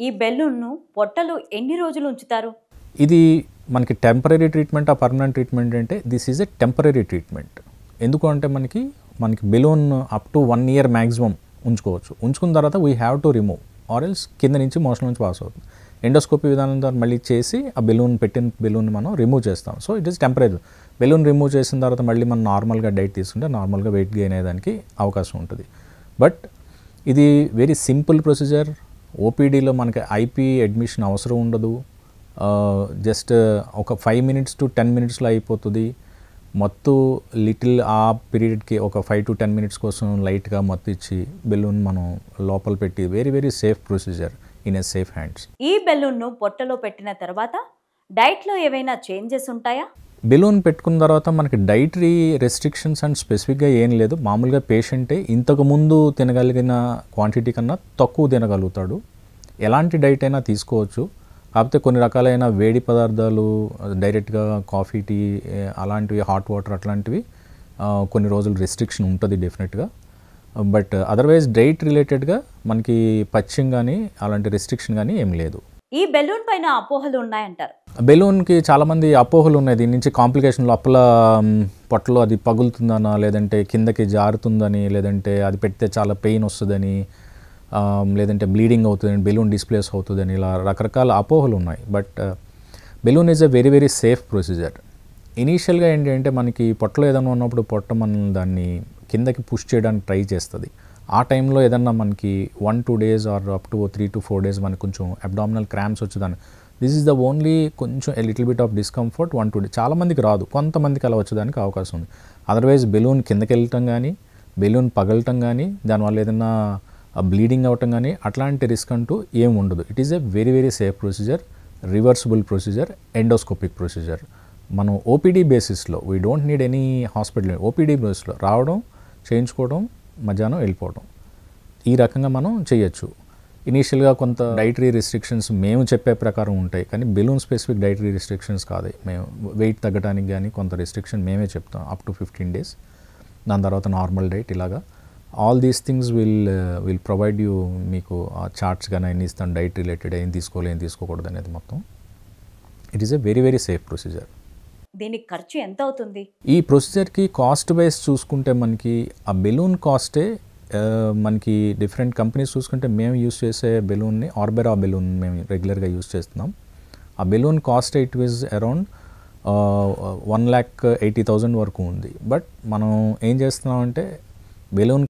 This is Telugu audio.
ఈ బెలూన్‌ను పొట్టలో ఎన్ని రోజులు ఉంచుతారు? ఇది మనకి టెంపరరీ ట్రీట్మెంటా, పర్మనెంట్ ట్రీట్మెంట్ అంటే this is a temporary treatment. ఎందుకు అంటే మనకి balloon up to 1 year maximum ఉంచుకోవచ్చు. ఉంచుకున్న తర్వాత we have to remove or else కింద నుంచి మోషన్ నుంచి పాస్ అవుతుంది. ఎండోస్కోపీ విధానం ద్వారా మళ్ళీ చేసి ఆ పెట్టిన బెలూన్ మనం రిమూవ్ చేస్తాం. So it is temporary. Balloon remove చేసిన తర్వాత మళ్ళీ మనం నార్మల్గా డైట్ తీసుకుంటే నార్మల్గా వెయిట్ గెయిన్ అయ్యేదానికి అవకాశం ఉంటుంది. బట్ ఇది వెరీ సింపుల్ ప్రొసీజర్. ఓపీడీలో మనకి ఐపీ అడ్మిషన్ అవసరం ఉండదు. జస్ట్ ఒక 5 minutes to 10 minutesలో అయిపోతుంది. మత్తు లిటిల్ ఆ పీరియడ్కి ఒక 5 to 10 minutes కోసం లైట్గా మత్తు ఇచ్చి బెలూన్ మనం లోపల పెట్టి very very safe procedure in a safe hands. ఈ బెలూన్‌ను పొట్టలో పెట్టిన తర్వాత డైట్‌లో ఏవైనా చేంజెస్ ఉంటాయా? బెలూన్ పెట్టుకున్న తర్వాత మనకి డైటరీ రెస్ట్రిక్షన్స్ అండ్ స్పెసిఫిక్గా ఏం లేదు. మామూలుగా పేషెంటే ఇంతకుముందు తినగలిగిన క్వాంటిటీ కన్నా తక్కువ తినగలుగుతాడు. ఎలాంటి డైట్ అయినా తీసుకోవచ్చు. కాకపోతే కొన్ని రకాలైన వేడి పదార్థాలు డైరెక్ట్గా కాఫీ, టీ అలాంటివి, హాట్ వాటర్ అట్లాంటివి కొన్ని రోజులు రెస్ట్రిక్షన్ ఉంటుంది డెఫినెట్గా. బట్ అదర్వైజ్ డైట్ రిలేటెడ్గా మనకి పథ్యం కానీ అలాంటి రెస్ట్రిక్షన్ కానీ ఏం లేదు. ఈ బెలూన్ పైన అపోహలు ఉన్నాయంటారు. బెలూన్కి చాలామంది అపోహలు ఉన్నాయి. దీని నుంచి కాంప్లికేషన్ లోపల పొట్టలో అది పగులుతుందనా, లేదంటే కిందకి జారుతుందని, లేదంటే అది పెడితే చాలా పెయిన్ వస్తుందని, లేదంటే బ్లీడింగ్ అవుతుందని, బెలూన్ డిస్ప్లేస్ అవుతుందని, ఇలా రకరకాల అపోహలు ఉన్నాయి. But balloon is a very very safe procedure. ఇనీషియల్గా ఏంటంటే మనకి పొట్టలో ఏదైనా ఉన్నప్పుడు పొట్ట మనం దాన్ని కిందకి పుష్ చేయడానికి ట్రై చేస్తుంది. ఆ టైంలో ఏదన్నా మనకి 1-2 days or up to 3-4 days మనకు కొంచెం అబ్డామినల్ క్రాంప్స్ వచ్చేదాన్ని. దిస్ ఈజ్ ద ఓన్లీ కొంచెం little bit of discomfort 1-2 days. చాలామందికి రాదు, కొంతమందికి అలా వచ్చేదానికి అవకాశం ఉంది. అదర్వైజ్ బెలూన్ కిందకి వెళ్ళటం కానీ, బెలూన్ పగలటం కానీ, దానివల్ల ఏదైనా బ్లీడింగ్ అవ్వటం కానీ అట్లాంటి రిస్క్ అంటూ ఏం ఉండదు. It is a very very safe procedure, reversible procedure, endoscopic procedure. మనం ఓపీడీ బేసిస్లో, we don't need any hospital, OPD బేసిస్లో రావడం, చేయించుకోవడం, మధ్యాహ్నం వెళ్ళిపోవడం, ఈ రకంగా మనం చేయొచ్చు. ఇనీషియల్గా కొంత డైటరీ రెస్ట్రిక్షన్స్ మేము చెప్పే ప్రకారం ఉంటాయి, కానీ బెలూన్ స్పెసిఫిక్ డైటరీ రెస్ట్రిక్షన్స్ కాదు. మేము వెయిట్ తగ్గడానికి కానీ కొంత రెస్ట్రిక్షన్ మేమే చెప్తాం, అప్ టు 15 days. దాని తర్వాత నార్మల్ డైట్, ఇలాగా all these things will provide you. మీకు ఆ చార్ట్స్ కానీ అన్ని ఇస్తాను, డైట్ రిలేటెడ్ ఏం తీసుకోవాలి ఏం తీసుకోకూడదు అనేది మొత్తం. It is a very very safe procedure. దీనికి ఖర్చు ఎంత అవుతుంది? ఈ ప్రొసీజర్కి కాస్ట్ వైజ్ చూసుకుంటే మనకి ఆ బెలూన్ కాస్టే మనకి డిఫరెంట్ కంపెనీస్ చూసుకుంటే మేము యూస్ చేసే బెలూన్ని ఆర్బెరా బెలూన్ మేము రెగ్యులర్గా యూస్ చేస్తున్నాం. ఆ balloon cost it was around 1,80,000 వరకు ఉంది. బట్ మనం ఏం చేస్తున్నామంటే బెలూన్